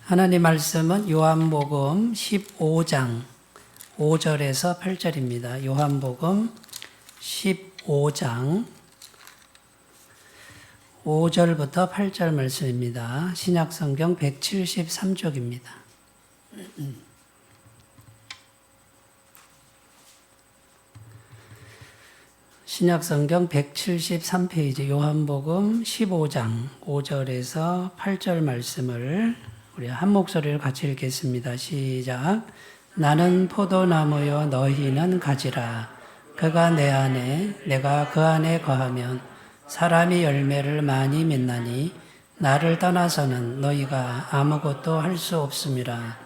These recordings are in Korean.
하나님 말씀은 요한복음 15장 5절에서 8절입니다. 요한복음 15장 5절부터 8절 말씀입니다. 신약성경 173쪽입니다. 신약성경 173페이지 요한복음 15장 5절에서 8절 말씀을 우리 한 목소리를 같이 읽겠습니다. 시작. 나는 포도나무요 너희는 가지라. 그가 내 안에 내가 그 안에 거하면 사람이 열매를 많이 맺나니 나를 떠나서는 너희가 아무것도 할 수 없음이라.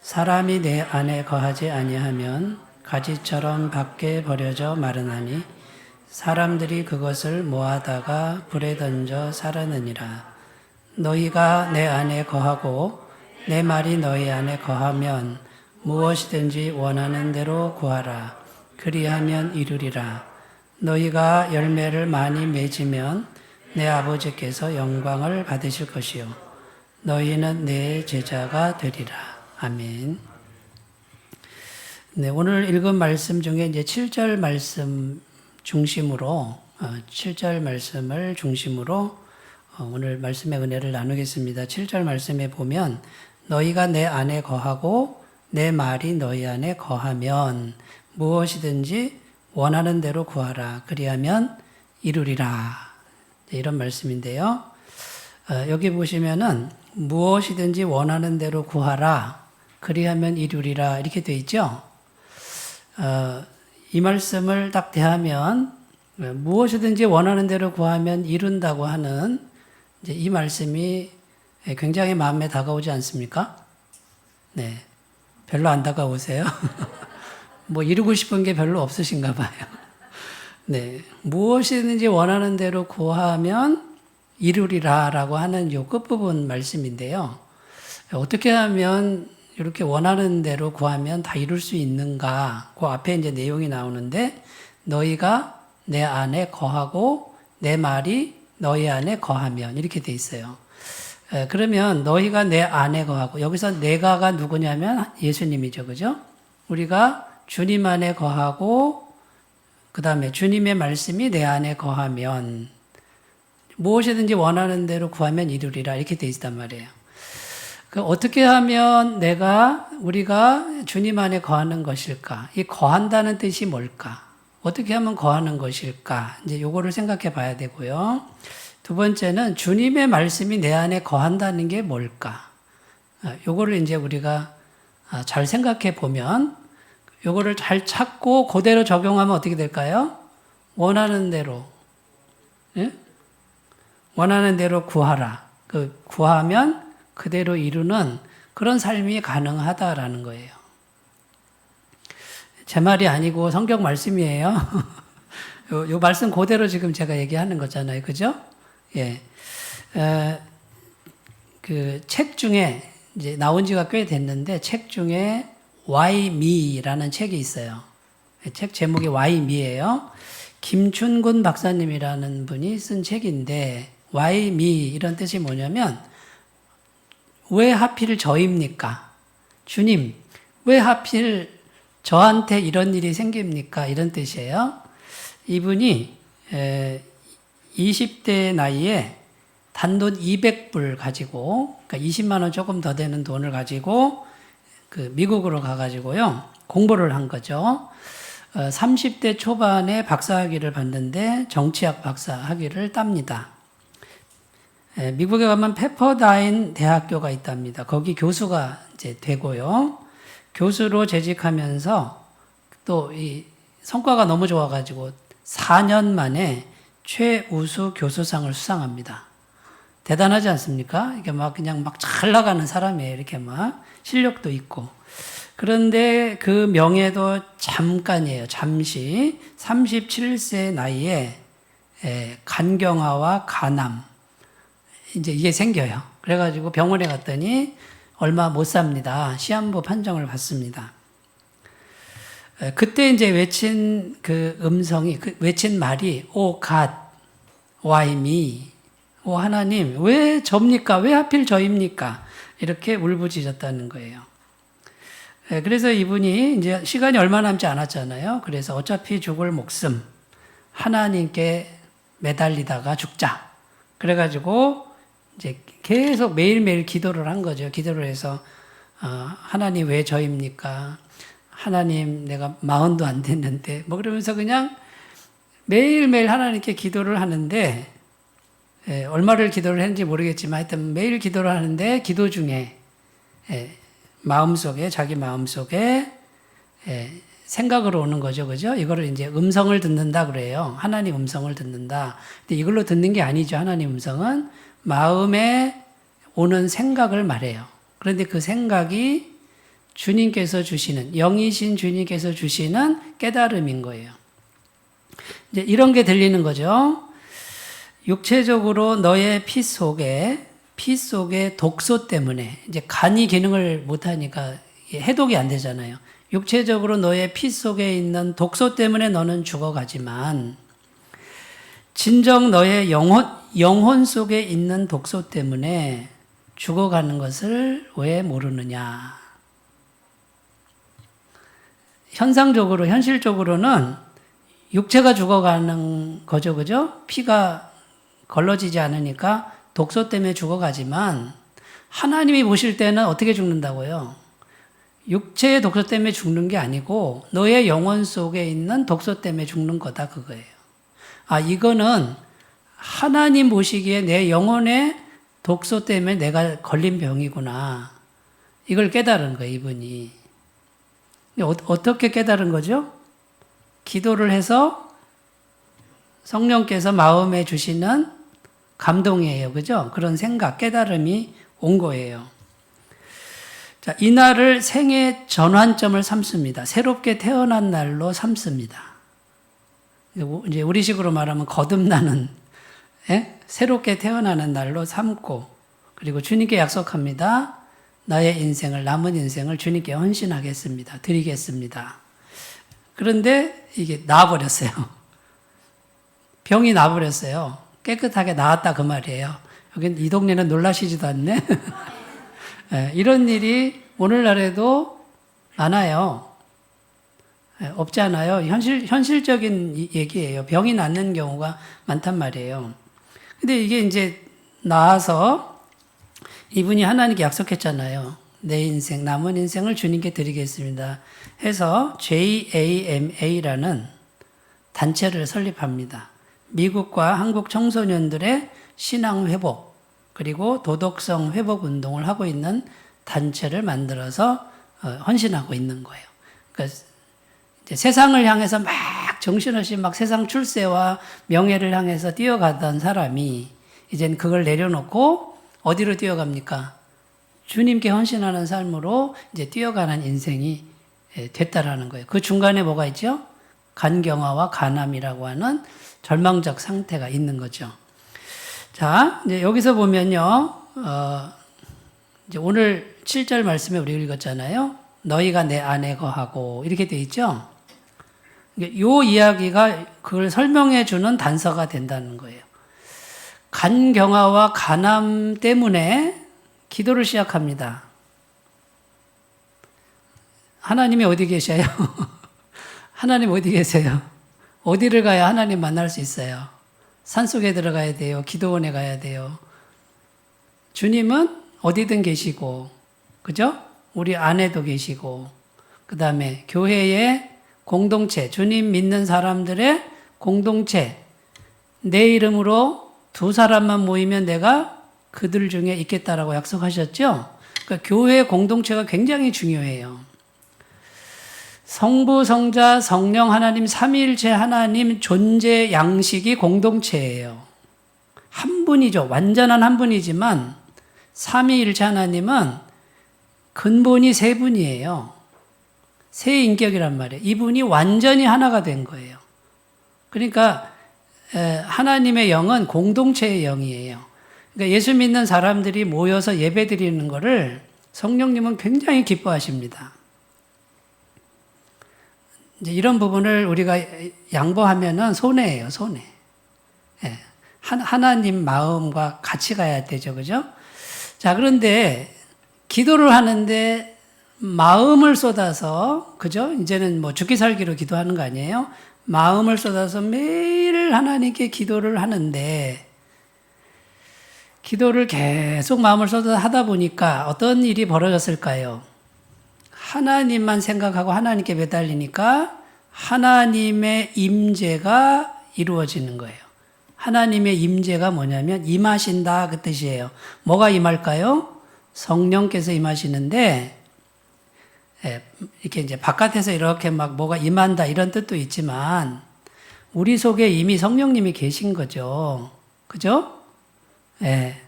사람이 내 안에 거하지 아니하면 가지처럼 밖에 버려져 마르나니 사람들이 그것을 모아다가 불에 던져 사르느니라. 너희가 내 안에 거하고 내 말이 너희 안에 거하면 무엇이든지 원하는 대로 구하라. 그리하면 이루리라. 너희가 열매를 많이 맺으면 내 아버지께서 영광을 받으실 것이요 너희는 내 제자가 되리라. 아멘. 네, 오늘 읽은 말씀 중에 이제 7절 말씀 중심으로 7절 말씀을 중심으로 오늘 말씀의 은혜를 나누겠습니다. 7절 말씀에 보면 너희가 내 안에 거하고 내 말이 너희 안에 거하면 무엇이든지 원하는 대로 구하라. 그리하면 이루리라. 이런 말씀인데요. 여기 보시면은 무엇이든지 원하는 대로 구하라. 그리하면 이루리라. 이렇게 되어 있죠. 이 말씀을 딱 대하면 무엇이든지 원하는 대로 구하면 이룬다고 하는 이제 이 말씀이 굉장히 마음에 다가오지 않습니까? 네. 별로 안 다가오세요? 뭐 이루고 싶은 게 별로 없으신가 봐요. 네. 무엇이든지 원하는 대로 구하면 이루리라 라고 하는 요 끝부분 말씀인데요. 어떻게 하면 이렇게 원하는 대로 구하면 다 이룰 수 있는가? 그 앞에 이제 내용이 나오는데 너희가 내 안에 거하고 내 말이 너희 안에 거하면 이렇게 돼 있어요. 그러면 너희가 내 안에 거하고 여기서 내가가 누구냐면 예수님이죠. 그죠? 우리가 주님 안에 거하고 그 다음에 주님의 말씀이 내 안에 거하면 무엇이든지 원하는 대로 구하면 이루리라 이렇게 돼 있단 말이에요. 어떻게 하면 우리가 주님 안에 거하는 것일까? 이 거한다는 뜻이 뭘까? 어떻게 하면 거하는 것일까? 이제 요거를 생각해 봐야 되고요. 두 번째는 주님의 말씀이 내 안에 거한다는 게 뭘까? 요거를 이제 우리가 잘 생각해 보면 요거를 잘 찾고 그대로 적용하면 어떻게 될까요? 원하는 대로. 예? 원하는 대로 구하라. 구하면 그대로 이루는 그런 삶이 가능하다라는 거예요. 제 말이 아니고 성경 말씀이에요. 요 말씀 그대로 지금 제가 얘기하는 거잖아요. 그죠? 예. 그 책 중에 이제 나온 지가 꽤 됐는데 책 중에 Why Me라는 책이 있어요. 책 제목이 Why Me예요. 김춘근 박사님이라는 분이 쓴 책인데 Why Me 이런 뜻이 뭐냐면 왜 하필 저입니까? 주님, 왜 하필 저한테 이런 일이 생깁니까? 이런 뜻이에요. 이분이 20대 나이에 단돈 200불 가지고, 그러니까 20만 원 조금 더 되는 돈을 가지고 미국으로 가가지고요 공부를 한 거죠. 30대 초반에 박사학위를 받는데 정치학 박사학위를 땁니다. 미국에 가면 페퍼다인 대학교가 있답니다. 거기 교수가 이제 되고요. 교수로 재직하면서 또 이 성과가 너무 좋아가지고 4년 만에 최우수 교수상을 수상합니다. 대단하지 않습니까? 이게 그냥 잘 나가는 사람이에요. 이렇게 실력도 있고. 그런데 그 명예도 잠깐이에요. 잠시 37세 나이에 간경화와 간암 이제 이게 생겨요. 그래가지고 병원에 갔더니 얼마 못 삽니다. 시한부 판정을 받습니다. 그때 이제 외친 외친 말이 O God, why me? 오 하나님, 왜 접니까? 왜 하필 저입니까? 이렇게 울부짖었다는 거예요. 그래서 이분이 이제 시간이 얼마 남지 않았잖아요. 그래서 어차피 죽을 목숨, 하나님께 매달리다가 죽자. 그래가지고 이제 계속 매일매일 기도를 한 거죠. 기도를 해서, 하나님 왜 저입니까? 하나님 내가 40도 안 됐는데, 뭐 그러면서 그냥 매일매일 하나님께 기도를 하는데, 얼마를 기도를 했는지 모르겠지만 하여튼 매일 기도를 하는데 기도 중에 마음속에 자기 마음속에 생각으로 오는 거죠. 그죠? 이거를 이제 음성을 듣는다 그래요. 하나님 음성을 듣는다. 근데 이걸로 듣는 게 아니죠. 하나님 음성은 마음에 오는 생각을 말해요. 그런데 그 생각이 주님께서 주시는 영이신 주님께서 주시는 깨달음인 거예요. 이제 이런 게 들리는 거죠. 육체적으로 너의 피 속에 독소 때문에 이제 간이 기능을 못하니까 해독이 안 되잖아요. 육체적으로 너의 피 속에 있는 독소 때문에 너는 죽어가지만 진정 너의 영혼 속에 있는 독소 때문에 죽어가는 것을 왜 모르느냐. 현실적으로는 육체가 죽어가는 거죠. 그죠? 피가 걸러지지 않으니까 독소 때문에 죽어가지만 하나님이 보실 때는 어떻게 죽는다고요? 육체의 독소 때문에 죽는 게 아니고 너의 영혼 속에 있는 독소 때문에 죽는 거다 그거예요. 이거는 하나님 보시기에 내 영혼의 독소 때문에 내가 걸린 병이구나. 이걸 깨달은 거예요, 이분이. 어떻게 깨달은 거죠? 기도를 해서 성령께서 마음에 주시는 감동이에요. 그죠? 그런 생각, 깨달음이 온 거예요. 자, 이날을 생의 전환점을 삼습니다. 새롭게 태어난 날로 삼습니다. 이제 우리식으로 말하면 거듭나는, 새롭게 태어나는 날로 삼고, 그리고 주님께 약속합니다. 나의 인생을, 남은 인생을 주님께 헌신하겠습니다. 드리겠습니다. 그런데 이게 나아버렸어요. 병이 나아버렸어요. 깨끗하게 나았다 그 말이에요. 여긴 이 동네는 놀라시지도 않네. 이런 일이 오늘날에도 많아요. 없지 않아요. 현실적인 얘기예요. 병이 낫는 경우가 많단 말이에요. 근데 이게 이제 나아서 이분이 하나님께 약속했잖아요. 내 인생, 남은 인생을 주님께 드리겠습니다. 해서 JAMA라는 단체를 설립합니다. 미국과 한국 청소년들의 신앙 회복, 그리고 도덕성 회복 운동을 하고 있는 단체를 만들어서 헌신하고 있는 거예요. 그러니까 이제 세상을 향해서 막 정신없이 막 세상 출세와 명예를 향해서 뛰어가던 사람이 이젠 그걸 내려놓고 어디로 뛰어갑니까? 주님께 헌신하는 삶으로 이제 뛰어가는 인생이 됐다라는 거예요. 그 중간에 뭐가 있죠? 간경화와 간암이라고 하는 절망적 상태가 있는 거죠. 자, 이제 여기서 보면요, 이제 오늘 7절 말씀에 우리 읽었잖아요. 너희가 내 안에 거하고 이렇게 돼 있죠. 이 이야기가 그걸 설명해 주는 단서가 된다는 거예요. 간경화와 간암 때문에 기도를 시작합니다. 하나님이 어디 계셔요? 하나님 어디 계세요? 어디를 가야 하나님 만날 수 있어요? 산속에 들어가야 돼요? 기도원에 가야 돼요? 주님은 어디든 계시고, 그죠? 우리 안에도 계시고, 그 다음에 교회의 공동체, 주님 믿는 사람들의 공동체, 내 이름으로 2사람만 모이면 내가 그들 중에 있겠다라고 약속하셨죠? 그러니까 교회 공동체가 굉장히 중요해요. 성부, 성자, 성령 하나님, 삼위일체 하나님 존재 양식이 공동체예요. 한 분이죠. 완전한 한 분이지만 삼위일체 하나님은 근본이 3분이에요. 세 인격이란 말이에요. 이분이 완전히 하나가 된 거예요. 그러니까 하나님의 영은 공동체의 영이에요. 그러니까 예수 믿는 사람들이 모여서 예배 드리는 것을 성령님은 굉장히 기뻐하십니다. 이제 이런 부분을 우리가 양보하면은 손해예요, 손해. 하나님 마음과 같이 가야 되죠, 그죠? 자, 그런데 기도를 하는데 마음을 쏟아서, 그죠? 이제는 뭐 죽기 살기로 기도하는 거 아니에요? 마음을 쏟아서 매일 하나님께 기도를 하는데, 기도를 계속 마음을 쏟아서 하다 보니까 어떤 일이 벌어졌을까요? 하나님만 생각하고 하나님께 매달리니까 하나님의 임재가 이루어지는 거예요. 하나님의 임재가 뭐냐면 임하신다 그 뜻이에요. 뭐가 임할까요? 성령께서 임하시는데, 이렇게 이제 바깥에서 이렇게 막 뭐가 임한다 이런 뜻도 있지만 우리 속에 이미 성령님이 계신 거죠. 그죠? 예.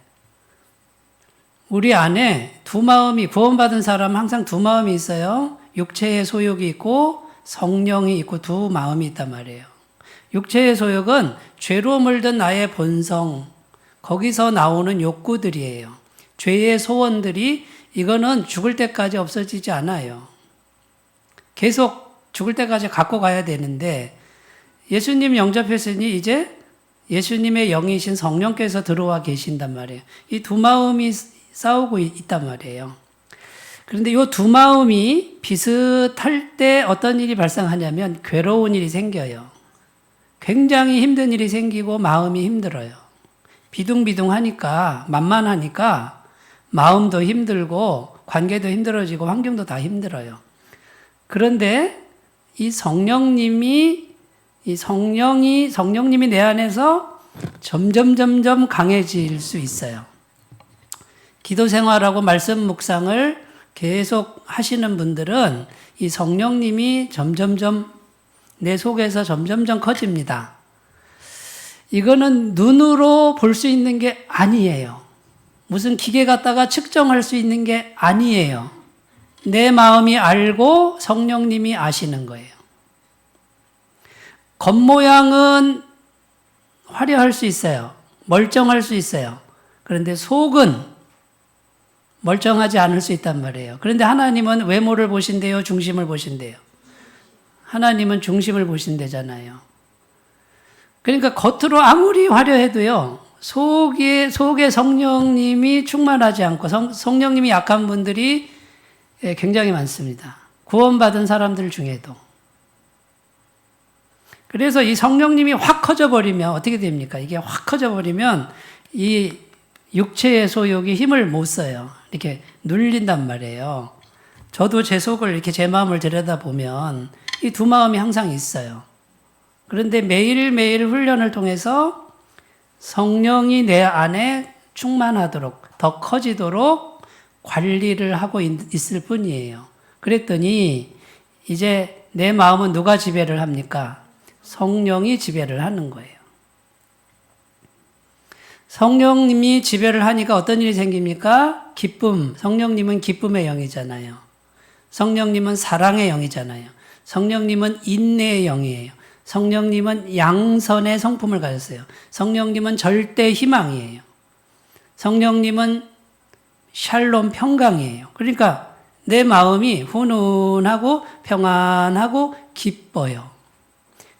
우리 안에 두 마음이, 구원받은 사람은 항상 두 마음이 있어요. 육체의 소욕이 있고 성령이 있고 두 마음이 있단 말이에요. 육체의 소욕은 죄로 물든 나의 본성, 거기서 나오는 욕구들이에요. 죄의 소원들이 이거는 죽을 때까지 없어지지 않아요. 계속 죽을 때까지 갖고 가야 되는데 예수님 영접했으니 이제 예수님의 영이신 성령께서 들어와 계신단 말이에요. 이 두 마음이 싸우고 있단 말이에요. 그런데 이 두 마음이 비슷할 때 어떤 일이 발생하냐면 괴로운 일이 생겨요. 굉장히 힘든 일이 생기고 마음이 힘들어요. 비둥비둥하니까, 만만하니까 마음도 힘들고 관계도 힘들어지고 환경도 다 힘들어요. 그런데 이 성령님이 내 안에서 점점 강해질 수 있어요. 기도 생활하고 말씀 묵상을 계속 하시는 분들은 이 성령님이 점점점 내 속에서 점점점 커집니다. 이거는 눈으로 볼 수 있는 게 아니에요. 무슨 기계 갖다가 측정할 수 있는 게 아니에요. 내 마음이 알고 성령님이 아시는 거예요. 겉모양은 화려할 수 있어요. 멀쩡할 수 있어요. 그런데 속은 멀쩡하지 않을 수 있단 말이에요. 그런데 하나님은 외모를 보신대요? 중심을 보신대요? 하나님은 중심을 보신대잖아요. 그러니까 겉으로 아무리 화려해도요, 속에 성령님이 충만하지 않고 성령님이 약한 분들이 굉장히 많습니다. 구원받은 사람들 중에도. 그래서 이 성령님이 확 커져버리면 어떻게 됩니까? 이게 확 커져버리면 이 육체의 소욕이 힘을 못 써요. 이렇게 눌린단 말이에요. 저도 제 속을 이렇게 제 마음을 들여다보면 이 두 마음이 항상 있어요. 그런데 매일매일 훈련을 통해서 성령이 내 안에 충만하도록, 더 커지도록 관리를 하고 있을 뿐이에요. 그랬더니 이제 내 마음은 누가 지배를 합니까? 성령이 지배를 하는 거예요. 성령님이 지배를 하니까 어떤 일이 생깁니까? 기쁨. 성령님은 기쁨의 영이잖아요. 성령님은 사랑의 영이잖아요. 성령님은 인내의 영이에요. 성령님은 양선의 성품을 가졌어요. 성령님은 절대 희망이에요. 성령님은 샬롬 평강이에요. 그러니까 내 마음이 훈훈하고 평안하고 기뻐요.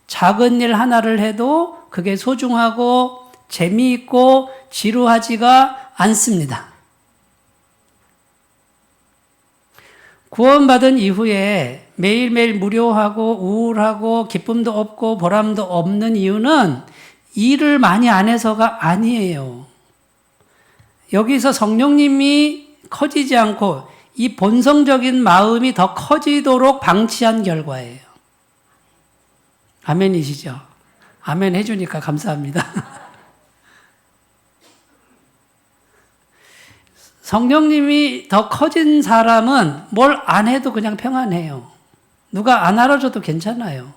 작은 일 하나를 해도 그게 소중하고 재미있고 지루하지가 않습니다. 구원받은 이후에 매일매일 무료하고 우울하고 기쁨도 없고 보람도 없는 이유는 일을 많이 안 해서가 아니에요. 여기서 성령님이 커지지 않고 이 본성적인 마음이 더 커지도록 방치한 결과예요. 아멘이시죠? 아멘 해주니까 감사합니다. 성령님이 더 커진 사람은 뭘 안 해도 그냥 평안해요. 누가 안 알아줘도 괜찮아요.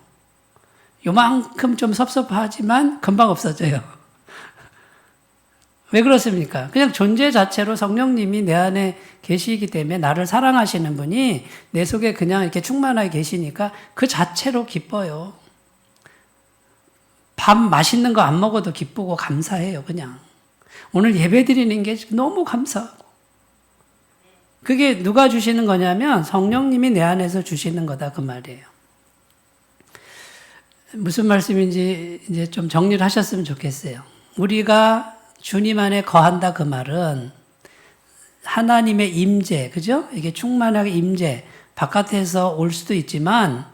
요만큼 좀 섭섭하지만 금방 없어져요. 왜 그렇습니까? 그냥 존재 자체로 성령님이 내 안에 계시기 때문에 나를 사랑하시는 분이 내 속에 그냥 이렇게 충만하게 계시니까 그 자체로 기뻐요. 밥 맛있는 거 안 먹어도 기쁘고 감사해요, 그냥. 오늘 예배 드리는 게 너무 감사하고. 그게 누가 주시는 거냐면 성령님이 내 안에서 주시는 거다 그 말이에요. 무슨 말씀인지 이제 좀 정리를 하셨으면 좋겠어요. 우리가 주님 안에 거한다 그 말은 하나님의 임재, 그죠? 이게 충만하게 임재, 바깥에서 올 수도 있지만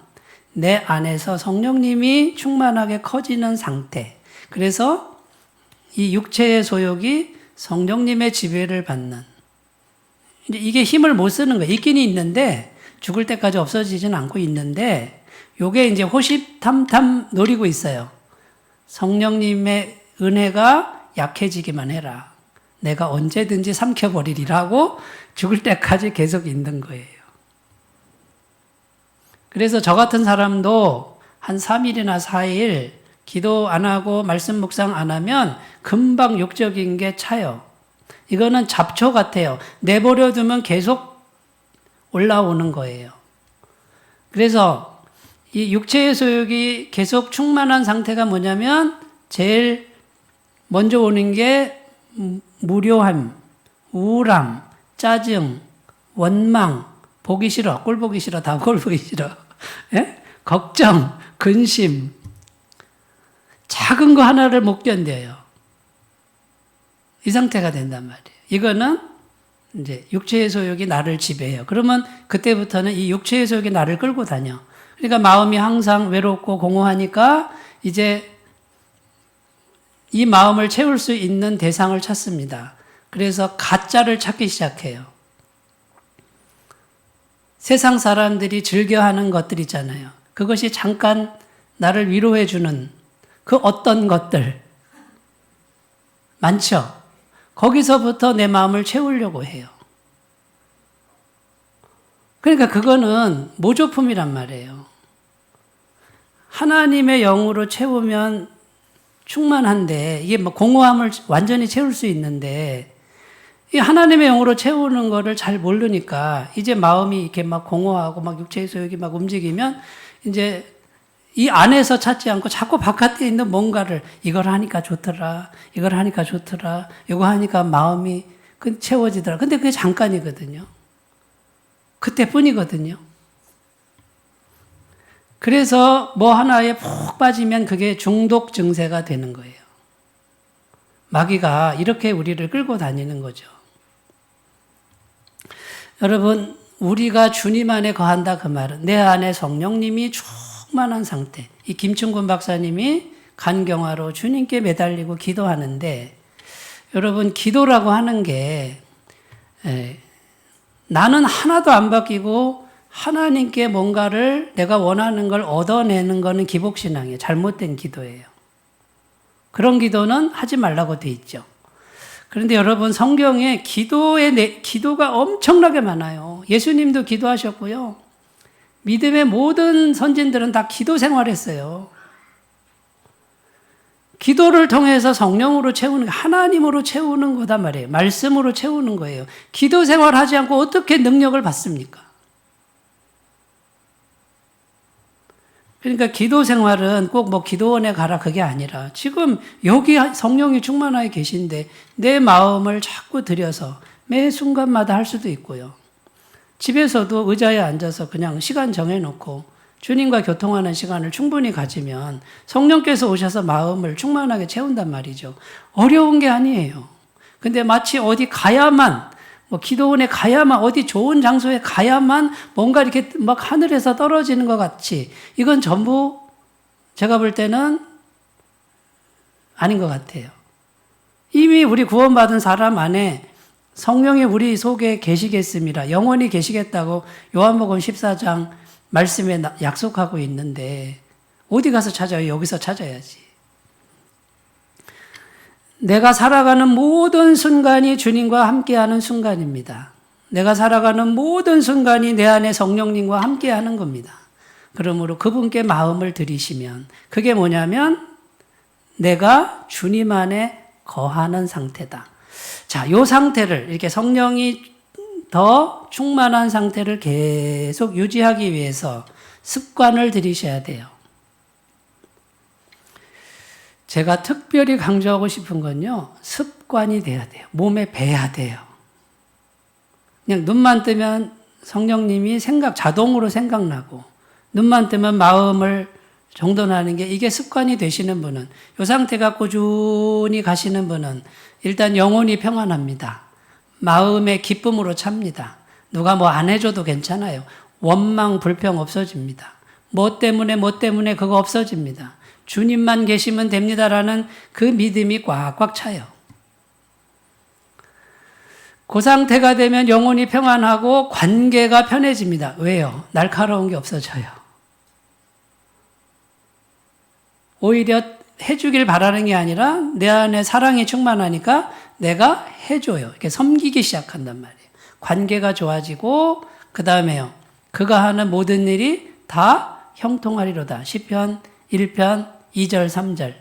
내 안에서 성령님이 충만하게 커지는 상태. 그래서 이 육체의 소욕이 성령님의 지배를 받는. 이게 힘을 못 쓰는 거예요. 있긴 있는데 죽을 때까지 없어지지는 않고 있는데 요게 이제 호시탐탐 노리고 있어요. 성령님의 은혜가 약해지기만 해라. 내가 언제든지 삼켜버리리라고 죽을 때까지 계속 있는 거예요. 그래서 저 같은 사람도 한 3일이나 4일 기도 안 하고 말씀 묵상 안 하면 금방 육적인 게 차요. 이거는 잡초 같아요. 내버려 두면 계속 올라오는 거예요. 그래서 이 육체의 소욕이 계속 충만한 상태가 뭐냐면 제일 먼저 오는 게 무료함, 우울함, 짜증, 원망, 보기 싫어, 꼴 보기 싫어, 다 꼴 보기 싫어. 예? 걱정, 근심. 작은 거 하나를 못 견뎌요. 이 상태가 된단 말이에요. 이거는 이제 육체의 소욕이 나를 지배해요. 그러면 그때부터는 이 육체의 소욕이 나를 끌고 다녀. 그러니까 마음이 항상 외롭고 공허하니까 이제 이 마음을 채울 수 있는 대상을 찾습니다. 그래서 가짜를 찾기 시작해요. 세상 사람들이 즐겨하는 것들 있잖아요. 그것이 잠깐 나를 위로해주는 그 어떤 것들 많죠? 거기서부터 내 마음을 채우려고 해요. 그러니까 그거는 모조품이란 말이에요. 하나님의 영으로 채우면 충만한데 이게 뭐 공허함을 완전히 채울 수 있는데 이 하나님의 영으로 채우는 거를 잘 모르니까 이제 마음이 이렇게 막 공허하고 막 육체의 소욕이 막 움직이면 이제 이 안에서 찾지 않고 자꾸 바깥에 있는 뭔가를 이걸 하니까 좋더라, 이걸 하니까 좋더라, 이거 하니까 마음이 채워지더라. 근데 그게 잠깐이거든요. 그때뿐이거든요. 그래서 뭐 하나에 푹 빠지면 그게 중독 증세가 되는 거예요. 마귀가 이렇게 우리를 끌고 다니는 거죠. 여러분, 우리가 주님 안에 거한다 그 말은 내 안에 성령님이 충만한 상태. 이 김충근 박사님이 간경화로 주님께 매달리고 기도하는데 여러분 기도라고 하는 게 나는 하나도 안 바뀌고 하나님께 뭔가를 내가 원하는 걸 얻어내는 거는 기복신앙이에요. 잘못된 기도예요. 그런 기도는 하지 말라고 돼 있죠. 그런데 여러분 성경에 기도가 엄청나게 많아요. 예수님도 기도하셨고요. 믿음의 모든 선진들은 다 기도 생활했어요. 기도를 통해서 성령으로 채우는 하나님으로 채우는 거단 말이에요. 말씀으로 채우는 거예요. 기도 생활하지 않고 어떻게 능력을 받습니까? 그러니까 기도 생활은 꼭 뭐 기도원에 가라 그게 아니라 지금 여기 성령이 충만하게 계신데 내 마음을 자꾸 들여서 매 순간마다 할 수도 있고요. 집에서도 의자에 앉아서 그냥 시간 정해놓고 주님과 교통하는 시간을 충분히 가지면 성령께서 오셔서 마음을 충만하게 채운단 말이죠. 어려운 게 아니에요. 근데 마치 어디 가야만 뭐 기도원에 가야만 어디 좋은 장소에 가야만 뭔가 이렇게 막 하늘에서 떨어지는 것 같이 이건 전부 제가 볼 때는 아닌 것 같아요. 이미 우리 구원받은 사람 안에 성령이 우리 속에 계시겠습니다. 영원히 계시겠다고 요한복음 14장 말씀에 약속하고 있는데 어디 가서 찾아요? 여기서 찾아야지. 내가 살아가는 모든 순간이 주님과 함께하는 순간입니다. 내가 살아가는 모든 순간이 내 안에 성령님과 함께하는 겁니다. 그러므로 그분께 마음을 들이시면 그게 뭐냐면 내가 주님 안에 거하는 상태다. 자, 이 상태를 이렇게 성령이 더 충만한 상태를 계속 유지하기 위해서 습관을 들이셔야 돼요. 제가 특별히 강조하고 싶은 건요, 습관이 돼야 돼요. 몸에 배야 돼요. 그냥 눈만 뜨면 성령님이 자동으로 생각나고, 눈만 뜨면 마음을 정돈하는 게 이게 습관이 되시는 분은, 이 상태가 꾸준히 가시는 분은 일단 영혼이 평안합니다. 마음의 기쁨으로 찹니다. 누가 뭐 안 해줘도 괜찮아요. 원망, 불평 없어집니다. 뭐 때문에 그거 없어집니다. 주님만 계시면 됩니다라는 그 믿음이 꽉꽉 차요. 그 상태가 되면 영혼이 평안하고 관계가 편해집니다. 왜요? 날카로운 게 없어져요. 오히려 해주길 바라는 게 아니라 내 안에 사랑이 충만하니까 내가 해줘요. 이렇게 섬기기 시작한단 말이에요. 관계가 좋아지고 그 다음에요. 그가 하는 모든 일이 다 형통하리로다. 시편 1편 2절 3절.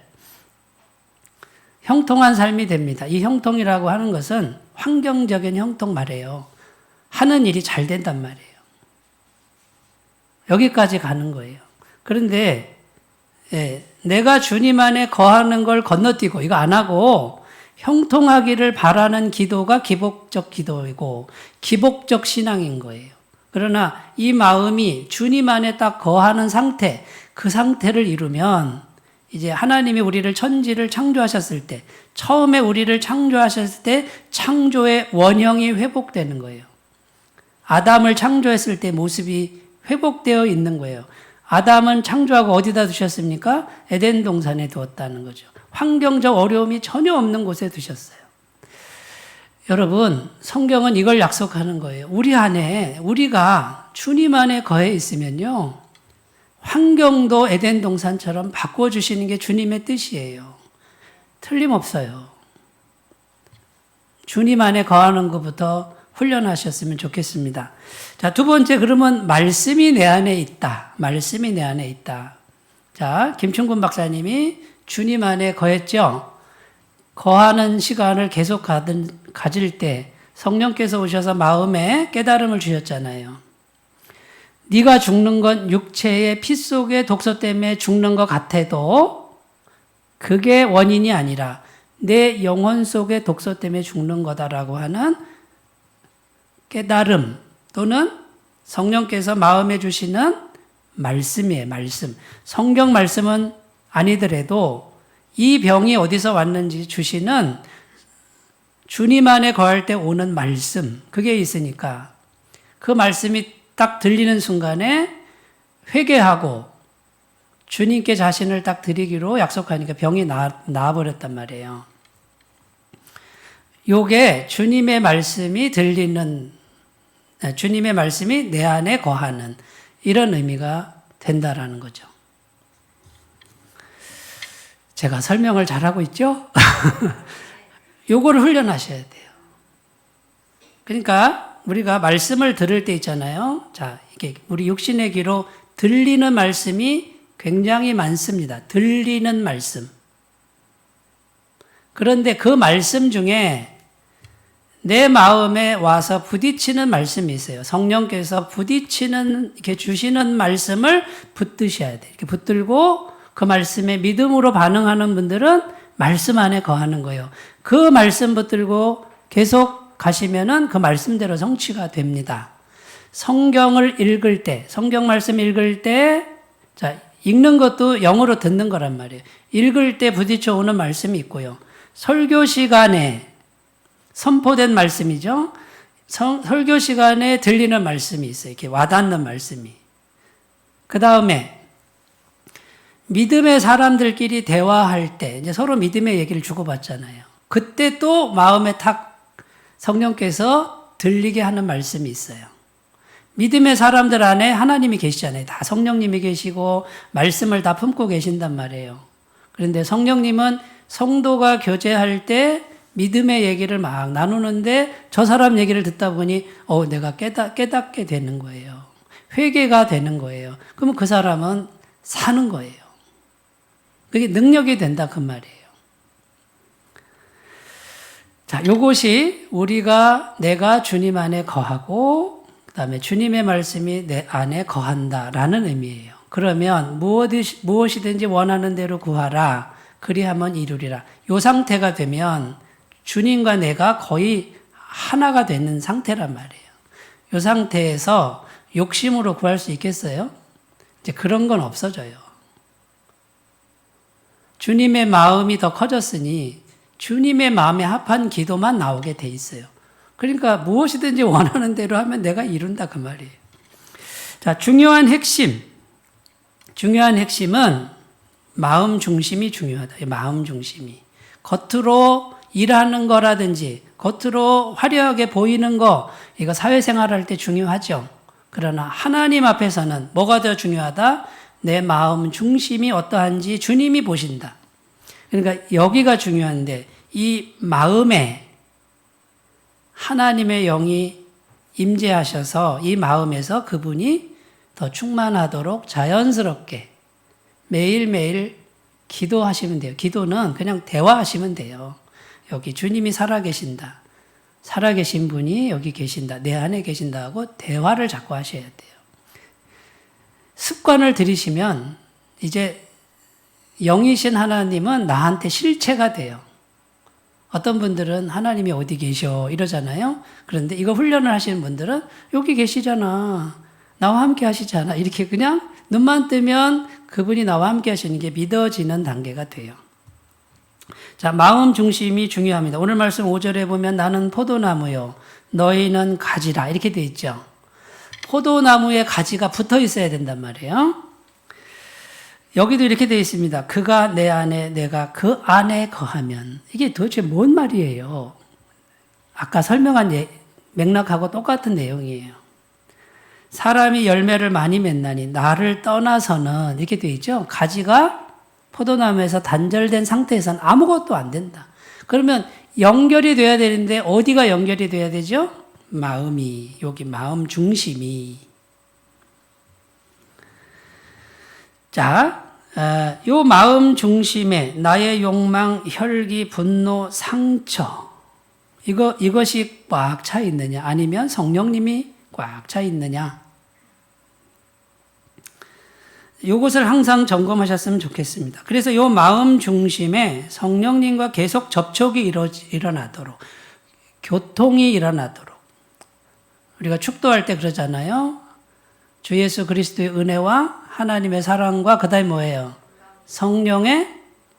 형통한 삶이 됩니다. 이 형통이라고 하는 것은 환경적인 형통 말이에요. 하는 일이 잘 된단 말이에요. 여기까지 가는 거예요. 그런데 내가 주님 안에 거하는 걸 건너뛰고 이거 안 하고 형통하기를 바라는 기도가 기복적 기도이고 기복적 신앙인 거예요. 그러나 이 마음이 주님 안에 딱 거하는 상태, 그 상태를 이루면 이제 하나님이 우리를 천지를 창조하셨을 때, 처음에 우리를 창조하셨을 때 창조의 원형이 회복되는 거예요. 아담을 창조했을 때 모습이 회복되어 있는 거예요. 아담은 창조하고 어디다 두셨습니까? 에덴 동산에 두었다는 거죠. 환경적 어려움이 전혀 없는 곳에 두셨어요. 여러분, 성경은 이걸 약속하는 거예요. 우리 안에, 우리가 주님 안에 거해 있으면요, 환경도 에덴 동산처럼 바꿔주시는 게 주님의 뜻이에요. 틀림없어요. 주님 안에 거하는 것부터 훈련하셨으면 좋겠습니다. 자, 두 번째, 그러면 말씀이 내 안에 있다. 말씀이 내 안에 있다. 자, 김충근 박사님이 주님 안에 거했죠? 거하는 시간을 계속 가질 때 성령께서 오셔서 마음에 깨달음을 주셨잖아요. 네가 죽는 건 육체의 피 속의 독소 때문에 죽는 것 같아도 그게 원인이 아니라 내 영혼 속의 독소 때문에 죽는 거다라고 하는 깨달음 또는 성령께서 마음에 주시는 말씀이에요. 말씀. 성경 말씀은 아니더라도 이 병이 어디서 왔는지 주시는 주님 안에 거할 때 오는 말씀, 그게 있으니까 그 말씀이 딱 들리는 순간에 회개하고 주님께 자신을 딱 드리기로 약속하니까 병이 나아버렸단 말이에요. 요게 주님의 말씀이 들리는, 주님의 말씀이 내 안에 거하는 이런 의미가 된다라는 거죠. 제가 설명을 잘하고 있죠? 요거를 훈련하셔야 돼요. 그러니까 우리가 말씀을 들을 때 있잖아요. 자, 이게 우리 육신의 귀로 들리는 말씀이 굉장히 많습니다. 들리는 말씀. 그런데 그 말씀 중에 내 마음에 와서 부딪히는 말씀이 있어요. 성령께서 부딪히는, 이렇게 주시는 말씀을 붙드셔야 돼요. 이렇게 붙들고 그 말씀에 믿음으로 반응하는 분들은 말씀 안에 거하는 거예요. 그 말씀 붙들고 계속 가시면은 그 말씀대로 성취가 됩니다. 성경을 읽을 때, 성경 말씀 읽을 때, 자, 읽는 것도 영어로 듣는 거란 말이에요. 읽을 때 부딪혀 오는 말씀이 있고요. 설교 시간에 선포된 말씀이죠. 설교 시간에 들리는 말씀이 있어요. 이렇게 와닿는 말씀이. 그 다음에 믿음의 사람들끼리 대화할 때 이제 서로 믿음의 얘기를 주고받잖아요. 그때 또 마음에 탁 성령께서 들리게 하는 말씀이 있어요. 믿음의 사람들 안에 하나님이 계시잖아요. 다 성령님이 계시고 말씀을 다 품고 계신단 말이에요. 그런데 성령님은 성도가 교제할 때 믿음의 얘기를 막 나누는데 저 사람 얘기를 듣다 보니 내가 깨닫게 되는 거예요. 회개가 되는 거예요. 그러면 그 사람은 사는 거예요. 그게 능력이 된다 그 말이에요. 자, 요것이 내가 주님 안에 거하고 그다음에 주님의 말씀이 내 안에 거한다라는 의미예요. 그러면 무엇이든지 원하는 대로 구하라. 그리하면 이루리라. 요 상태가 되면 주님과 내가 거의 하나가 되는 상태란 말이에요. 요 상태에서 욕심으로 구할 수 있겠어요? 이제 그런 건 없어져요. 주님의 마음이 더 커졌으니 주님의 마음에 합한 기도만 나오게 돼 있어요. 그러니까 무엇이든지 원하는 대로 하면 내가 이룬다 그 말이에요. 자, 중요한 핵심은 마음 중심이 중요하다. 마음 중심이. 겉으로 일하는 거라든지 겉으로 화려하게 보이는 거 이거 사회생활 할 때 중요하죠. 그러나 하나님 앞에서는 뭐가 더 중요하다? 내 마음 중심이 어떠한지 주님이 보신다. 그러니까 여기가 중요한데 이 마음에 하나님의 영이 임재하셔서 이 마음에서 그분이 더 충만하도록 자연스럽게 매일매일 기도하시면 돼요. 기도는 그냥 대화하시면 돼요. 여기 주님이 살아계신다. 살아계신 분이 여기 계신다. 내 안에 계신다 하고 대화를 자꾸 하셔야 돼요. 습관을 들이시면 이제 영이신 하나님은 나한테 실체가 돼요. 어떤 분들은 하나님이 어디 계셔 이러잖아요. 그런데 이거 훈련을 하시는 분들은 여기 계시잖아. 나와 함께 하시잖아. 이렇게 그냥 눈만 뜨면 그분이 나와 함께 하시는 게 믿어지는 단계가 돼요. 자, 마음 중심이 중요합니다. 오늘 말씀 5절에 보면 나는 포도나무요. 너희는 가지라. 이렇게 돼 있죠. 포도나무에 가지가 붙어 있어야 된단 말이에요. 여기도 이렇게 되어 있습니다. 그가 내 안에 내가 그 안에 거하면. 이게 도대체 뭔 말이에요? 아까 설명한 맥락하고 똑같은 내용이에요. 사람이 열매를 많이 맺나니 나를 떠나서는 이렇게 되어 있죠. 가지가 포도나무에서 단절된 상태에서는 아무것도 안 된다. 그러면 연결이 돼야 되는데 어디가 연결이 돼야 되죠? 마음이, 여기 마음 중심이. 자, 요 마음 중심에 나의 욕망, 혈기, 분노, 상처 이것이 꽉 차 있느냐 아니면 성령님이 꽉 차 있느냐 요것을 항상 점검하셨으면 좋겠습니다. 그래서 요 마음 중심에 성령님과 계속 접촉이 일어나도록 교통이 일어나도록 우리가 축도할 때 그러잖아요. 주 예수 그리스도의 은혜와 하나님의 사랑과 그 다음에 뭐예요? 성령의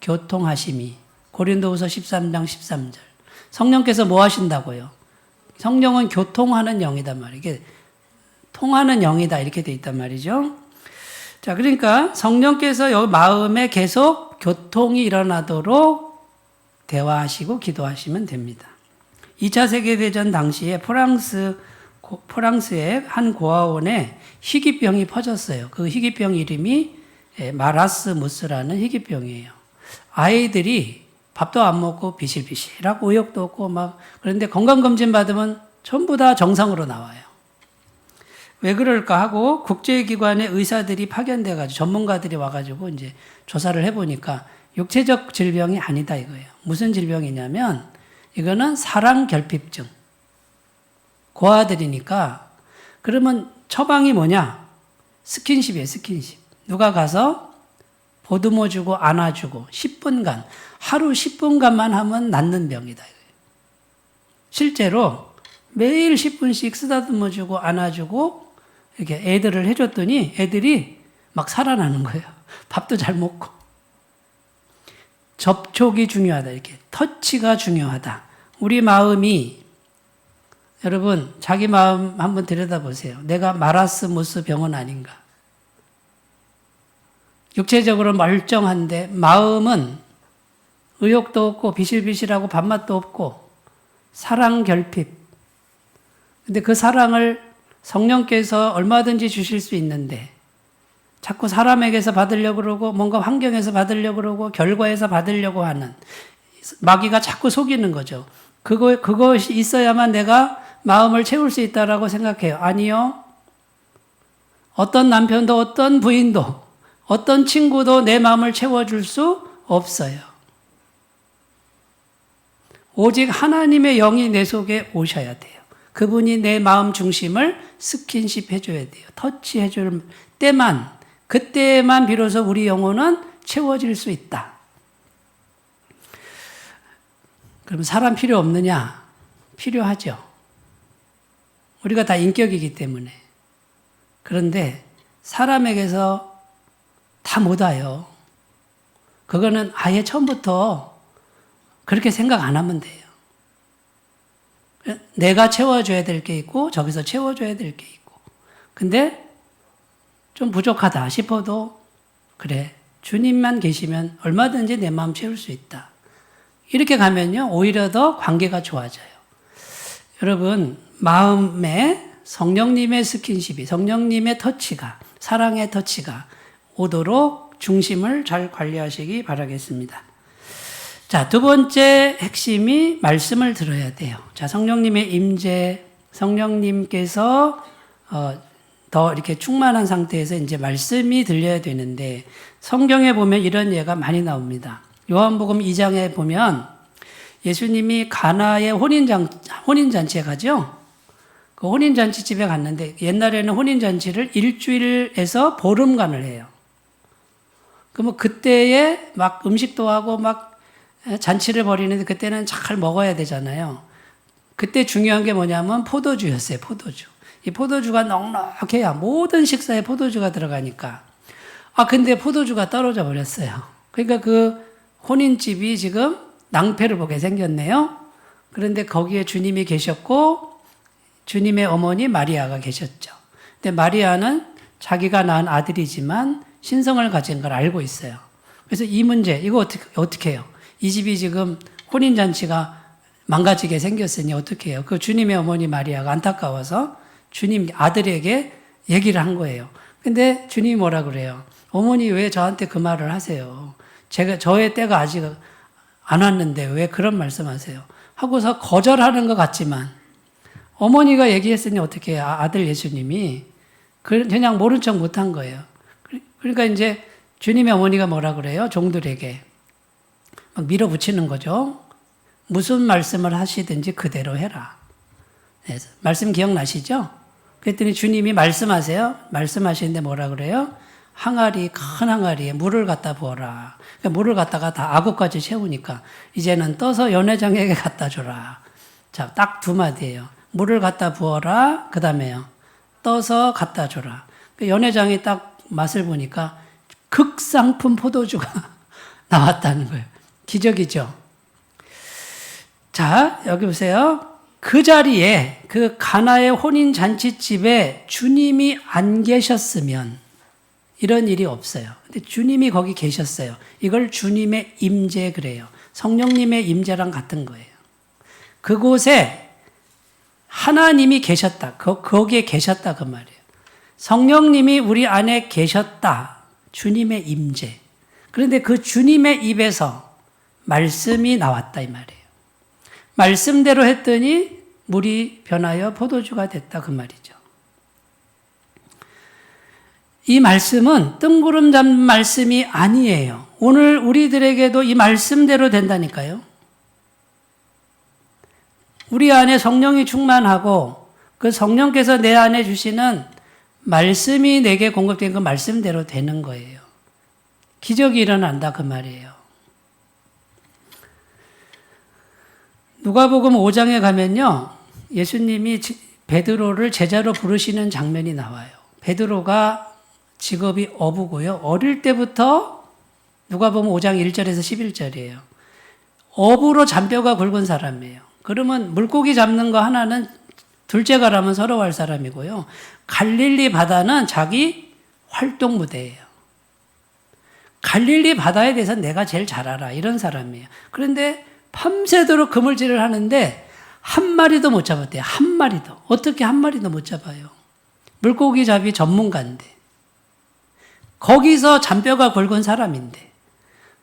교통하심이. 고린도후서 13장 13절. 성령께서 뭐 하신다고요? 성령은 교통하는 영이단 말이에요. 이게 통하는 영이다 이렇게 돼 있단 말이죠. 자, 그러니까 성령께서 여기 마음에 계속 교통이 일어나도록 대화하시고 기도하시면 됩니다. 2차 세계대전 당시에 프랑스의 한 고아원에 희귀병이 퍼졌어요. 그 희귀병 이름이 마라스무스라는 희귀병이에요. 아이들이 밥도 안 먹고 비실비실하고 의욕도 없고 그런데 건강검진 받으면 전부 다 정상으로 나와요. 왜 그럴까 하고 국제기관의 의사들이 파견돼가지고 전문가들이 와가지고 이제 조사를 해보니까 육체적 질병이 아니다 이거예요. 무슨 질병이냐면 이거는 사랑결핍증. 고아들이니까 그러면 처방이 뭐냐? 스킨십이에요. 스킨십. 누가 가서 보듬어 주고 안아주고 10분간 하루 10분간만 하면 낫는 병이다. 실제로 매일 10분씩 쓰다듬어 주고 안아주고 이렇게 애들을 해줬더니 애들이 막 살아나는 거예요. 밥도 잘 먹고. 접촉이 중요하다. 이렇게 터치가 중요하다. 우리 마음이 여러분 자기 마음 한번 들여다보세요. 내가 마라스무스 병은 아닌가? 육체적으로 멀쩡한데 마음은 의욕도 없고 비실비실하고 밥맛도 없고 사랑 결핍. 근데 그 사랑을 성령께서 얼마든지 주실 수 있는데 자꾸 사람에게서 받으려고 그러고 뭔가 환경에서 받으려고 그러고 결과에서 받으려고 하는 마귀가 자꾸 속이는 거죠. 그것이 있어야만 내가 마음을 채울 수 있다라고 생각해요. 아니요. 어떤 남편도 어떤 부인도 어떤 친구도 내 마음을 채워줄 수 없어요. 오직 하나님의 영이 내 속에 오셔야 돼요. 그분이 내 마음 중심을 스킨십 해줘야 돼요. 터치해줄 때만, 그때만 비로소 우리 영혼은 채워질 수 있다. 그럼 사람 필요 없느냐? 필요하죠. 우리가 다 인격이기 때문에. 그런데 사람에게서 다 못 와요. 그거는 아예 처음부터 그렇게 생각 안 하면 돼요. 내가 채워줘야 될 게 있고 저기서 채워줘야 될 게 있고. 근데 좀 부족하다 싶어도 그래, 주님만 계시면 얼마든지 내 마음 채울 수 있다. 이렇게 가면요, 오히려 더 관계가 좋아져요. 여러분, 마음에 성령님의 스킨십이, 성령님의 터치가, 사랑의 터치가 오도록 중심을 잘 관리하시기 바라겠습니다. 자, 두 번째 핵심이 말씀을 들어야 돼요. 자, 성령님의 임재, 성령님께서 더 이렇게 충만한 상태에서 이제 말씀이 들려야 되는데, 성경에 보면 이런 예가 많이 나옵니다. 요한복음 2장에 보면 예수님이 가나의 혼인잔치에 가죠. 그 혼인잔치 집에 갔는데, 옛날에는 혼인잔치를 일주일에서 보름간을 해요. 그러면 그때에 막 음식도 하고 막 잔치를 벌이는데, 그때는 잘 먹어야 되잖아요. 그때 중요한 게 뭐냐면 포도주였어요, 포도주. 이 포도주가 넉넉해야 모든 식사에 포도주가 들어가니까. 근데 포도주가 떨어져 버렸어요. 그러니까 그 혼인집이 지금 낭패를 보게 생겼네요. 그런데 거기에 주님이 계셨고 주님의 어머니 마리아가 계셨죠. 근데 마리아는 자기가 낳은 아들이지만 신성을 가진 걸 알고 있어요. 그래서 이 문제, 이거 어떻게 해요? 이 집이 지금 혼인잔치가 망가지게 생겼으니 어떻게 해요? 그 주님의 어머니 마리아가 안타까워서 주님 아들에게 얘기를 한 거예요. 근데 주님이 뭐라 그래요? 어머니 왜 저한테 그 말을 하세요? 저의 때가 아직 안 왔는데 왜 그런 말씀하세요? 하고서 거절하는 것 같지만 어머니가 얘기했으니 어떻게 해요? 아들 예수님이 그냥 모른 척 못한 거예요. 그러니까 이제 주님의 어머니가 뭐라 그래요? 종들에게 막 밀어붙이는 거죠. 무슨 말씀을 하시든지 그대로 해라. 네, 말씀 기억나시죠? 그랬더니 주님이 말씀하세요. 말씀하시는데 뭐라 그래요? 큰 항아리에 물을 갖다 부어라. 그러니까 물을 갖다가 다 아구까지 채우니까 이제는 떠서 연회장에게 갖다 줘라. 자, 딱 두 마디예요. 물을 갖다 부어라. 그 다음에요. 떠서 갖다 줘라. 연회장이 딱 맛을 보니까 극상품 포도주가 나왔다는 거예요. 기적이죠. 자, 여기 보세요. 그 자리에 그 가나의 혼인 잔치집에 주님이 안 계셨으면 이런 일이 없어요. 근데 주님이 거기 계셨어요. 이걸 주님의 임재 그래요. 성령님의 임재랑 같은 거예요. 그곳에 하나님이 계셨다. 거기에 계셨다 그 말이에요. 성령님이 우리 안에 계셨다. 주님의 임재. 그런데 그 주님의 입에서 말씀이 나왔다 이 말이에요. 말씀대로 했더니 물이 변하여 포도주가 됐다 그 말이죠. 이 말씀은 뜬구름 잡는 말씀이 아니에요. 오늘 우리들에게도 이 말씀대로 된다니까요. 우리 안에 성령이 충만하고 그 성령께서 내 안에 주시는 말씀이 내게 공급된 그 말씀대로 되는 거예요. 기적이 일어난다 그 말이에요. 누가복음 5장에 가면요, 예수님이 베드로를 제자로 부르시는 장면이 나와요. 베드로가 직업이 어부고요. 어릴 때부터 누가복음 5장 1절에서 11절이에요. 어부로 잔뼈가 굵은 사람이에요. 그러면 물고기 잡는 거 하나는 둘째 가라면 서러워할 사람이고요. 갈릴리 바다는 자기 활동 무대예요. 갈릴리 바다에 대해서 내가 제일 잘 알아. 이런 사람이에요. 그런데 밤새도록 그물질을 하는데 한 마리도 못 잡았대요. 한 마리도. 어떻게 한 마리도 못 잡아요? 물고기 잡이 전문가인데. 거기서 잔뼈가 굵은 사람인데.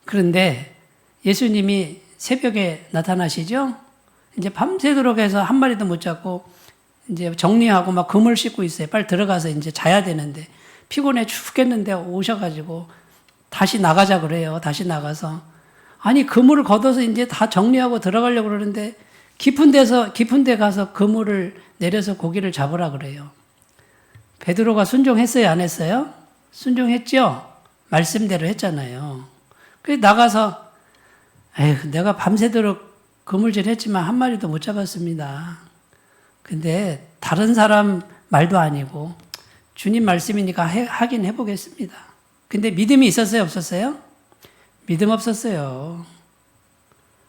그런데 예수님이 새벽에 나타나시죠? 이제 밤새도록 해서 한 마리도 못 잡고 이제 정리하고 막 그물 씻고 있어요. 빨리 들어가서 이제 자야 되는데 피곤해 죽겠는데 오셔가지고 다시 나가자 그래요. 다시 나가서 아니 그물을 걷어서 이제 다 정리하고 들어가려고 그러는데 깊은 데 가서 그물을 내려서 고기를 잡으라 그래요. 베드로가 순종했어요, 안 했어요? 순종했죠? 말씀대로 했잖아요. 그래서 나가서 에휴, 내가 밤새도록 그물질 했지만 한 마리도 못 잡았습니다. 근데 다른 사람 말도 아니고 주님 말씀이니까 하긴 해보겠습니다. 근데 믿음이 있었어요, 없었어요? 믿음 없었어요.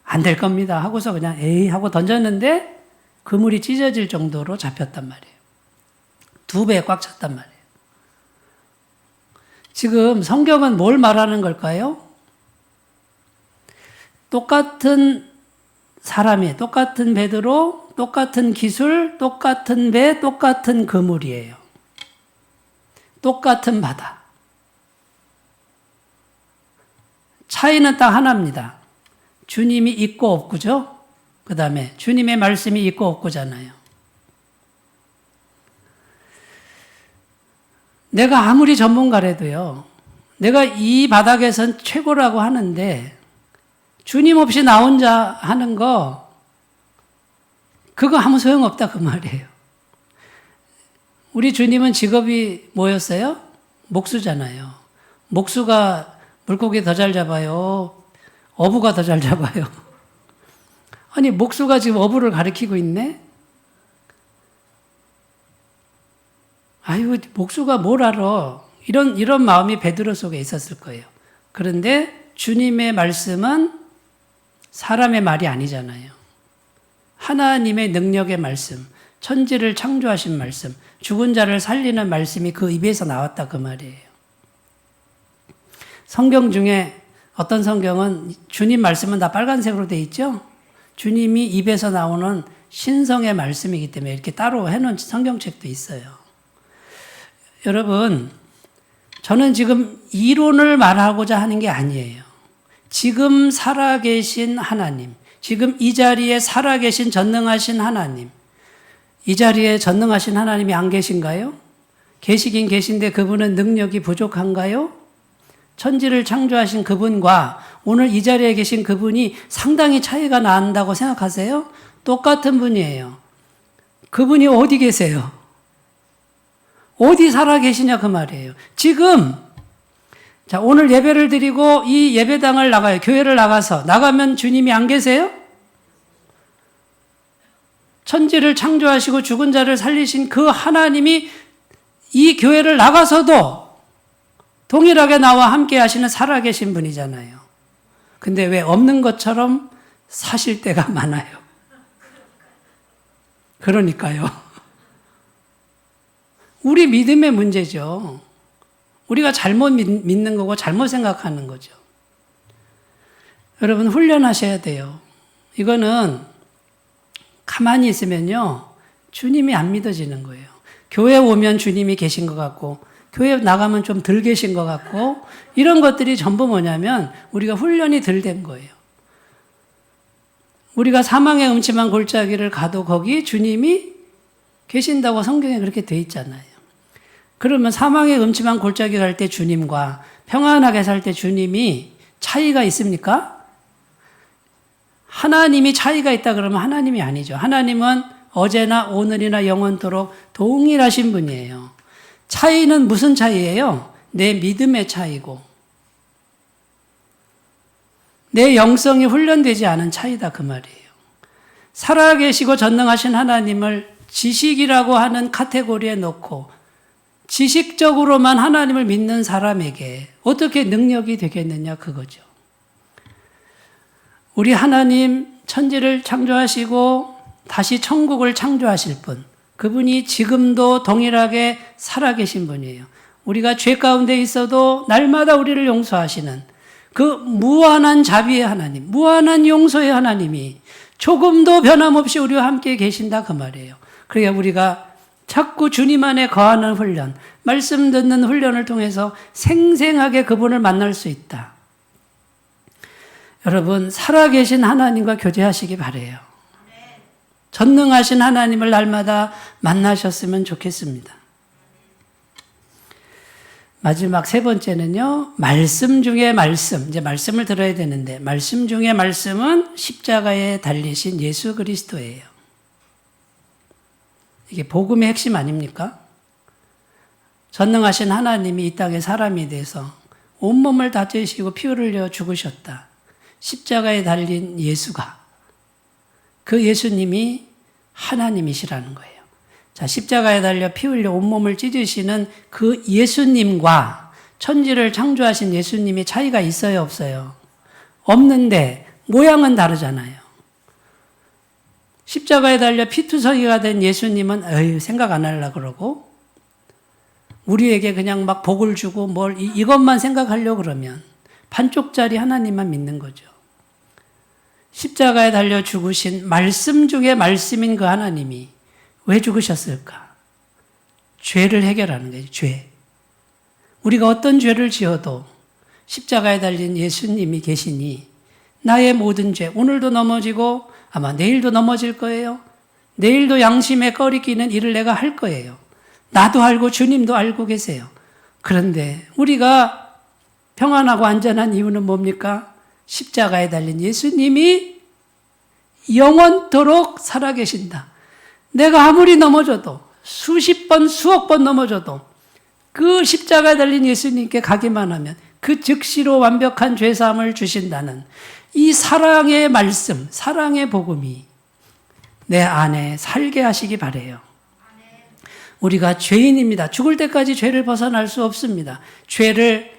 안 될 겁니다 하고서 그냥 에이 하고 던졌는데 그물이 찢어질 정도로 잡혔단 말이에요. 2배에 꽉 찼단 말이에요. 지금 성경은 뭘 말하는 걸까요? 똑같은 사람이, 똑같은 베드로, 똑같은 기술, 똑같은 배, 똑같은 그물이에요. 똑같은 바다. 차이는 딱 하나입니다. 주님이 있고 없고죠. 그 다음에 주님의 말씀이 있고 없고잖아요. 내가 아무리 전문가라도요, 내가 이 바닥에선 최고라고 하는데 주님 없이 나 혼자 하는 거, 그거 아무 소용없다 그 말이에요. 우리 주님은 직업이 뭐였어요? 목수잖아요. 목수가 물고기 더 잘 잡아요? 어부가 더 잘 잡아요? 아니, 목수가 지금 어부를 가리키고 있네? 아유, 목수가 뭘 알아? 이런 마음이 베드로 속에 있었을 거예요. 그런데 주님의 말씀은 사람의 말이 아니잖아요. 하나님의 능력의 말씀, 천지를 창조하신 말씀, 죽은 자를 살리는 말씀이 그 입에서 나왔다 그 말이에요. 성경 중에 어떤 성경은 주님 말씀은 다 빨간색으로 되어 있죠? 주님이 입에서 나오는 신성의 말씀이기 때문에 이렇게 따로 해놓은 성경책도 있어요. 여러분, 저는 지금 이론을 말하고자 하는 게 아니에요. 지금 살아계신 하나님, 지금 이 자리에 살아계신 전능하신 하나님, 이 자리에 전능하신 하나님이 안 계신가요? 계시긴 계신데 그분은 능력이 부족한가요? 천지를 창조하신 그분과 오늘 이 자리에 계신 그분이 상당히 차이가 난다고 생각하세요? 똑같은 분이에요. 그분이 어디 계세요? 어디 살아 계시냐 그 말이에요. 지금 자, 오늘 예배를 드리고 이 예배당을 나가요. 교회를 나가면 주님이 안 계세요? 천지를 창조하시고 죽은 자를 살리신 그 하나님이 이 교회를 나가서도 동일하게 나와 함께 하시는 살아계신 분이잖아요. 근데 왜 없는 것처럼 사실 때가 많아요? 그러니까요. 우리 믿음의 문제죠. 우리가 잘못 믿는 거고 잘못 생각하는 거죠. 여러분 훈련하셔야 돼요. 이거는 가만히 있으면요, 주님이 안 믿어지는 거예요. 교회 오면 주님이 계신 것 같고 교회 나가면 좀 덜 계신 것 같고 이런 것들이 전부 뭐냐면 우리가 훈련이 덜 된 거예요. 우리가 사망의 음침한 골짜기를 가도 거기 주님이 계신다고 성경에 그렇게 돼 있잖아요. 그러면 사망의 음침한 골짜기 갈 때 주님과 평안하게 살 때 주님이 차이가 있습니까? 하나님이 차이가 있다 그러면 하나님이 아니죠. 하나님은 어제나 오늘이나 영원토록 동일하신 분이에요. 차이는 무슨 차이예요? 내 믿음의 차이고 내 영성이 훈련되지 않은 차이다 그 말이에요. 살아계시고 전능하신 하나님을 지식이라고 하는 카테고리에 놓고 지식적으로만 하나님을 믿는 사람에게 어떻게 능력이 되겠느냐 그거죠. 우리 하나님 천지를 창조하시고 다시 천국을 창조하실 분, 그분이 지금도 동일하게 살아계신 분이에요. 우리가 죄 가운데 있어도 날마다 우리를 용서하시는 그 무한한 자비의 하나님, 무한한 용서의 하나님이 조금도 변함없이 우리와 함께 계신다 그 말이에요. 그러니까 우리가 자꾸 주님 안에 거하는 훈련, 말씀 듣는 훈련을 통해서 생생하게 그분을 만날 수 있다. 여러분, 살아계신 하나님과 교제하시기 바라요. 전능하신 하나님을 날마다 만나셨으면 좋겠습니다. 마지막 세 번째는요, 말씀 중에 말씀. 이제 말씀을 들어야 되는데, 말씀 중에 말씀은 십자가에 달리신 예수 그리스도예요. 이게 복음의 핵심 아닙니까? 전능하신 하나님이 이 땅에 사람이 돼서 온몸을 다지시고 피 흘려 죽으셨다. 십자가에 달린 예수가, 그 예수님이 하나님이시라는 거예요. 자, 십자가에 달려 피 흘려 온몸을 찢으시는 그 예수님과 천지를 창조하신 예수님이 차이가 있어요, 없어요? 없는데 모양은 다르잖아요. 십자가에 달려 피투성이가 된 예수님은 에휴, 생각 안 하려고 그러고 우리에게 그냥 막 복을 주고 이것만 생각하려고 그러면 반쪽짜리 하나님만 믿는 거죠. 십자가에 달려 죽으신 말씀 중에 말씀인 그 하나님이 왜 죽으셨을까? 죄를 해결하는 거예요. 죄. 우리가 어떤 죄를 지어도 십자가에 달린 예수님이 계시니 나의 모든 죄, 오늘도 넘어지고 아마 내일도 넘어질 거예요. 내일도 양심에 꺼리 끼는 일을 내가 할 거예요. 나도 알고 주님도 알고 계세요. 그런데 우리가 평안하고 안전한 이유는 뭡니까? 십자가에 달린 예수님이 영원토록 살아계신다. 내가 아무리 넘어져도 수십 번, 수억 번 넘어져도 그 십자가에 달린 예수님께 가기만 하면 그 즉시로 완벽한 죄사함을 주신다는 이 사랑의 말씀, 사랑의 복음이 내 안에 살게 하시기 바라요. 우리가 죄인입니다. 죽을 때까지 죄를 벗어날 수 없습니다. 죄를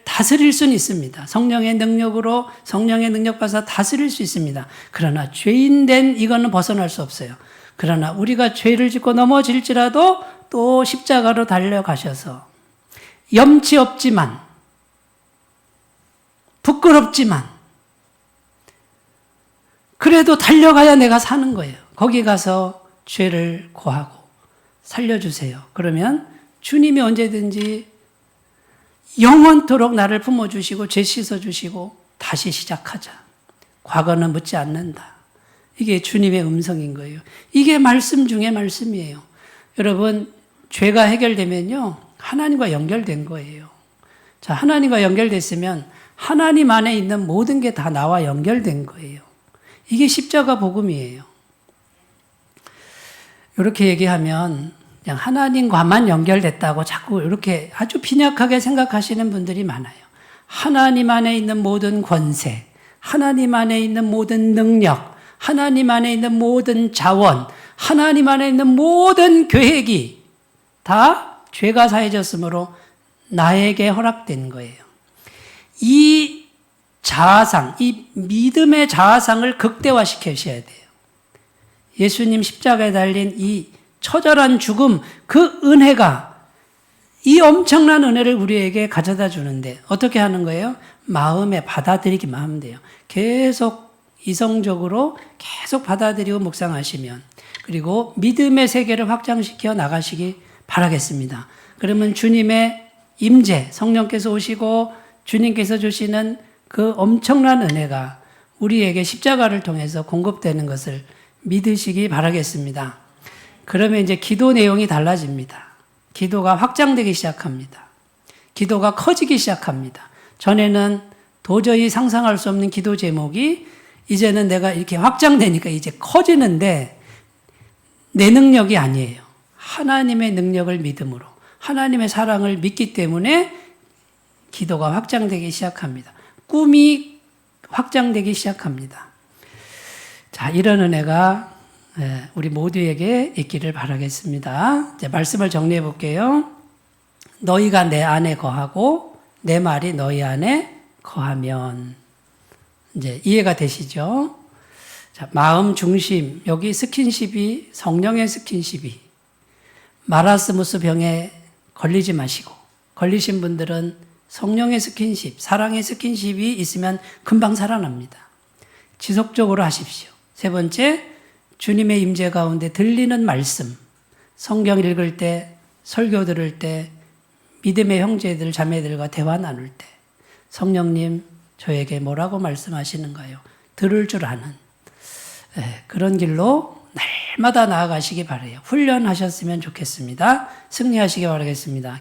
다스릴 수는 있습니다. 성령의 능력으로 성령의 능력 받아서 다스릴 수 있습니다. 그러나 죄인된 이거는 벗어날 수 없어요. 그러나 우리가 죄를 짓고 넘어질지라도 또 십자가로 달려가셔서 염치 없지만 부끄럽지만 그래도 달려가야 내가 사는 거예요. 거기 가서 죄를 고하고 살려주세요. 그러면 주님이 언제든지 영원토록 나를 품어주시고 죄 씻어주시고 다시 시작하자. 과거는 묻지 않는다. 이게 주님의 음성인 거예요. 이게 말씀 중에 말씀이에요. 여러분, 죄가 해결되면요, 하나님과 연결된 거예요. 자, 하나님과 연결됐으면 하나님 안에 있는 모든 게 다 나와 연결된 거예요. 이게 십자가 복음이에요. 이렇게 얘기하면 그냥 하나님과만 연결됐다고 자꾸 이렇게 아주 빈약하게 생각하시는 분들이 많아요. 하나님 안에 있는 모든 권세, 하나님 안에 있는 모든 능력, 하나님 안에 있는 모든 자원, 하나님 안에 있는 모든 계획이 다 죄가 사해졌으므로 나에게 허락된 거예요. 이 자아상, 이 믿음의 자아상을 극대화시키셔야 돼요. 예수님 십자가에 달린 이 처절한 죽음, 그 은혜가 이 엄청난 은혜를 우리에게 가져다 주는데 어떻게 하는 거예요? 마음에 받아들이기만 하면 돼요. 계속 이성적으로 계속 받아들이고 묵상하시면, 그리고 믿음의 세계를 확장시켜 나가시기 바라겠습니다. 그러면 주님의 임재, 성령께서 오시고 주님께서 주시는 그 엄청난 은혜가 우리에게 십자가를 통해서 공급되는 것을 믿으시기 바라겠습니다. 그러면 이제 기도 내용이 달라집니다. 기도가 확장되기 시작합니다. 기도가 커지기 시작합니다. 전에는 도저히 상상할 수 없는 기도 제목이 이제는 내가 이렇게 확장되니까 이제 커지는데 내 능력이 아니에요. 하나님의 능력을 믿음으로, 하나님의 사랑을 믿기 때문에 기도가 확장되기 시작합니다. 꿈이 확장되기 시작합니다. 자, 이런 은혜가 우리 모두에게 있기를 바라겠습니다. 이제 말씀을 정리해 볼게요. 너희가 내 안에 거하고 내 말이 너희 안에 거하면, 이제 이해가 되시죠? 자, 마음 중심, 여기 스킨십이 성령의 스킨십이, 마라스무스 병에 걸리지 마시고, 걸리신 분들은 성령의 스킨십, 사랑의 스킨십이 있으면 금방 살아납니다. 지속적으로 하십시오. 세 번째, 주님의 임재 가운데 들리는 말씀, 성경 읽을 때, 설교 들을 때, 믿음의 형제들, 자매들과 대화 나눌 때 성령님 저에게 뭐라고 말씀하시는가요? 들을 줄 아는 그런 길로 날마다 나아가시기 바라요. 훈련하셨으면 좋겠습니다. 승리하시기 바라겠습니다.